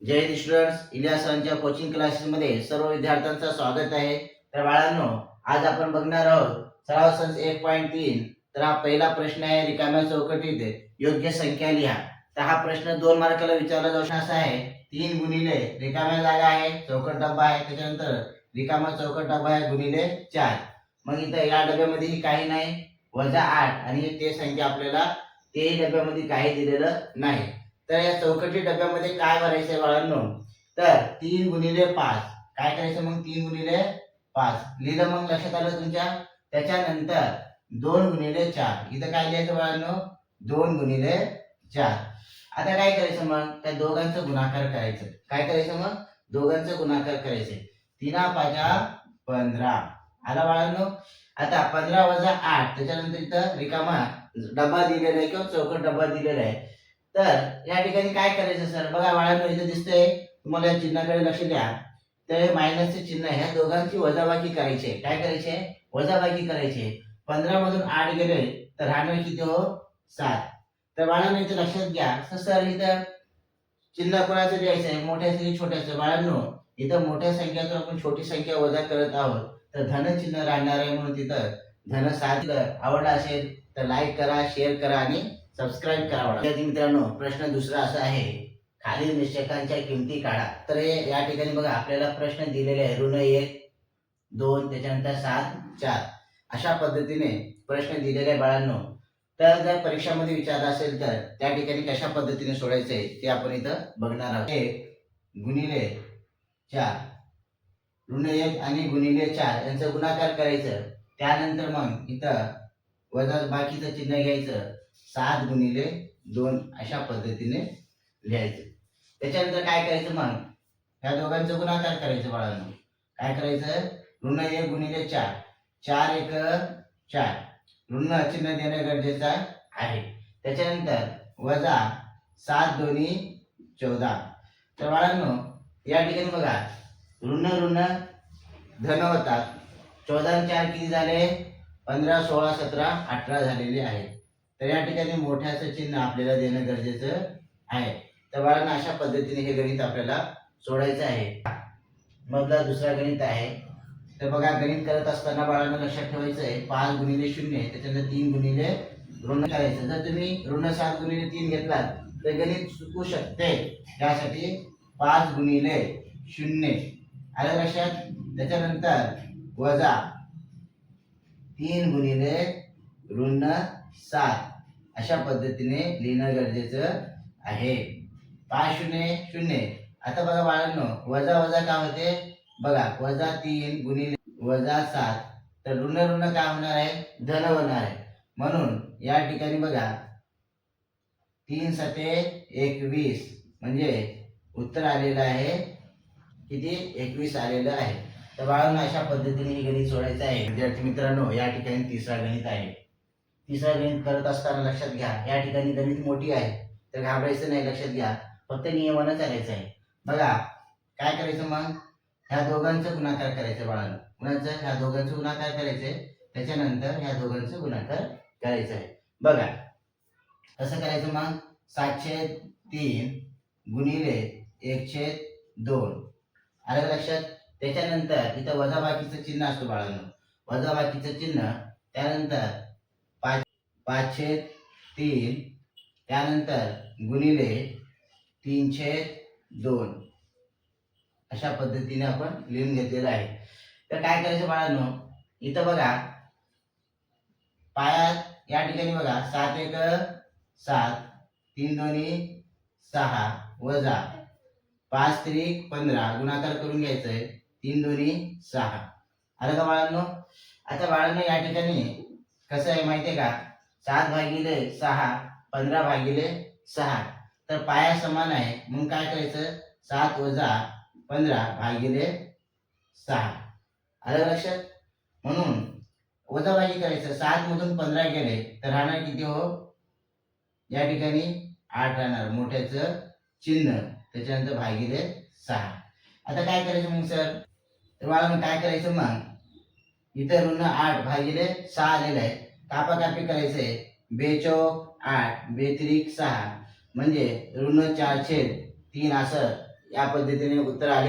जय Hind students, Ilyas सरांच्या coaching क्लासेसमध्ये सर्व विद्यार्थ्यांचं स्वागत आहे. तर बाळांनो, आज आपण बघणार आहोत सराव संच 1.3. तर हा पहिला प्रश्न आहे, रिकाम्या चौकटीत योग्य संख्या लिहा. तर हा प्रश्न 2 मार्काला विचारला जाऊ शकतो. असा आहे, 3 गुणिले रिकाम्या जागा आहे, चौकट डब्बा आहे, त्याच्यानंतर रिकामा चौकट डब्बा आहे गुणिले 4. मग इथं या डब्यामध्ये काही नाही, -8 आणि ते संख्या आपल्याला तेही डब्यामध्ये काही दिलेलं नाही. तर या चौकटी डब्यामध्ये काय भरायचं आहे बाळांनो? तर 3 गुणिले 5. काय करायचं मग? 3 गुणिले 5 लिहिलं, मग लक्षात आलं तुमच्या. त्याच्यानंतर 2 गुणिले 4. इथं काय लिहायचं बाळांनो? 2 गुणिले 4. आता काय करायचं मग? त्या दोघांचं गुणाकार करायचं. काय करायचं मग? दोघांचं गुणाकार करायचं. 3 पाचा 15. आला बाळांनो. आता 15 वजा 8, त्याच्यानंतर इथं रिकामा डबा दिलेला आहे किंवा चौकट डबा दिलेला आहे. तर या ठिकाणी काय करायचं सर? बघा बाळांनो, इथे दिसतंय तुम्हाला, या चिन्हाकडे लक्ष द्या. तर मायनसचे चिन्ह ह्या दोघांची वजाबाकी करायची आहे. काय करायची आहे? वजाबाकी करायची आहे. 15 मधून 8 गेले तर राहणार किती हो? 7. तर बाळांनो इथे लक्षात घ्या. सर इथं चिन्ह कोणाचं द्यायचं आहे? मोठ्याचं की छोट्याचं? बाळांनो, इथं मोठ्या संख्यातून आपण छोटी संख्या वजा करत आहोत, तर धन चिन्ह राहणार आहे, म्हणून तिथं धन 7. आवडला असेल तर लाईक करा, शेअर करा आणि सबस्क्राईब करा. विद्यार्थी मित्रांनो, प्रश्न दुसरा असा आहे, खालील निश्चयकांच्या किमती काढा. तर या ठिकाणी बघा आपल्याला प्रश्न दिलेले आहे, ऋण 1, 2, त्याच्यानंतर 7, 4 अशा पद्धतीने प्रश्न दिलेले आहे बाळांनो. तर जर परीक्षामध्ये विचारला असेल तर त्या ठिकाणी कशा पद्धतीने सोडायचं आहे ते आपण इथं बघणार आहोत. 1 गुणिले 4, ऋण 1 आणि गुणिले 4 यांचा गुणाकार करायचं. त्यानंतर मग इथं वजा बाकीचं चिन्ह घ्यायचं. 7 गुणिले 2 अशा पद्धतीने लिहायचं. त्याच्यानंतर काय करायचं मग? ह्या दोघांचं गुणाकार करायचं बाळांनो. काय करायचं? ऋण 1 गुणिले 4, 4 1 4, ऋण चिन्ह देणं गरजेचं आहे. त्याच्यानंतर वजा 7 दोन्ही 14. तर बाळांनो, या ठिकाणी बघा, ऋण ऋण धन होतात. 14 आणि 4 किती झाले? 15, 16, 17, 18 झालेले आहेत. तर या ठिकाणी मोठ्याचं चिन्ह आपल्याला देणं गरजेचं आहे. तर बाळांनो, अशा पद्धतीने हे गणित आपल्याला सोडायचं आहे. मधला दुसरा गणित आहे. तर बघा, गणित करत असताना बाळांनो लक्षात ठेवायचं आहे, 5 गुणिले 0, त्याच्यानंतर 3 गुणिले ऋण करायचं. जर तुम्ही ऋण 7 गुणिले 3 घेतलात तर गणित चुकू शकते. त्यासाठी 5 गुणिले 0 आलं लक्षात. त्याच्यानंतर वजा 3 गुणिले ऋण 7 अशा पद्धतीने लिहिणं गरजेचं आहे. 5 0 0. आता बघा बाळांनो, वजा वजा काय होते? बघा, वजा 3 गुणिले वजा 7, तर ऋण ऋण काय होणार आहे? धन होणार आहे. म्हणून या ठिकाणी बघा, 3 7 21, म्हणजे उत्तर आलेलं आहे किती? 21 आलेलं आहे. तर बाळांनो, अशा पद्धतीने हे गणित सोडायचं आहे. विद्यार्थी मित्रांनो, या ठिकाणी तिसरा गणित आहे. तिसरा गणित करत असताना लक्षात घ्या, या ठिकाणी गणित मोठी आहे तर घाबरायचं नाही. लक्षात घ्या, फक्त नियमानं चालायचं आहे. बघा काय करायचं मग? ह्या दोघांचं गुणाकार करायचं बाळांनो. कुणाचं? ह्या दोघांचं गुणाकार करायचंय. त्याच्यानंतर ह्या दोघांचं गुणाकार करायचं आहे. बघा कसं करायचं मग? 7/3 गुणिले 1/2 आलं का लक्षात. त्याच्यानंतर इथं वजाबाकीचं चिन्ह असतो बाळांनो, वजाबाकीचं चिन्ह. त्यानंतर 5/3, त्यानंतर गुणिले 3/2 अशा पद्धतीने आपण लिहून घेतलेलं आहे. तर काय करायचं बाळांनो? इथं बघा, पायात या ठिकाणी बघा, 7 1 7, 3 दोन्ही 6, वजा 5 3 15 गुणाकार करून घ्यायचंय. 3 दोन्ही 6 आलं का बाळांनो. आता बाळांनो, या ठिकाणी कसं आहे माहितीये का? 7 भागिले 6 15 भागिले 6, तर पाया समान आहे. मग काय करायचं? 7 वजा 15 भागिले 6 आलं लक्षात. म्हणून वजाबाकी करायचं. 7 मधून 15 गेले तर राहणार किती हो? या ठिकाणी 8 राहणार, मोठ्याचं चिन्ह, त्याच्यानंतर भागिले 6. आता काय करायचं मग सर? तर मला काय करायचं मग? इथं ऋण 8 भागिले 6 आलेलं आहे. कापाकापी करायचंय. 2 चौक 8, 2 त्रिक 6, म्हणजे ऋण 4/3 असं या पद्धतीने उत्तर आले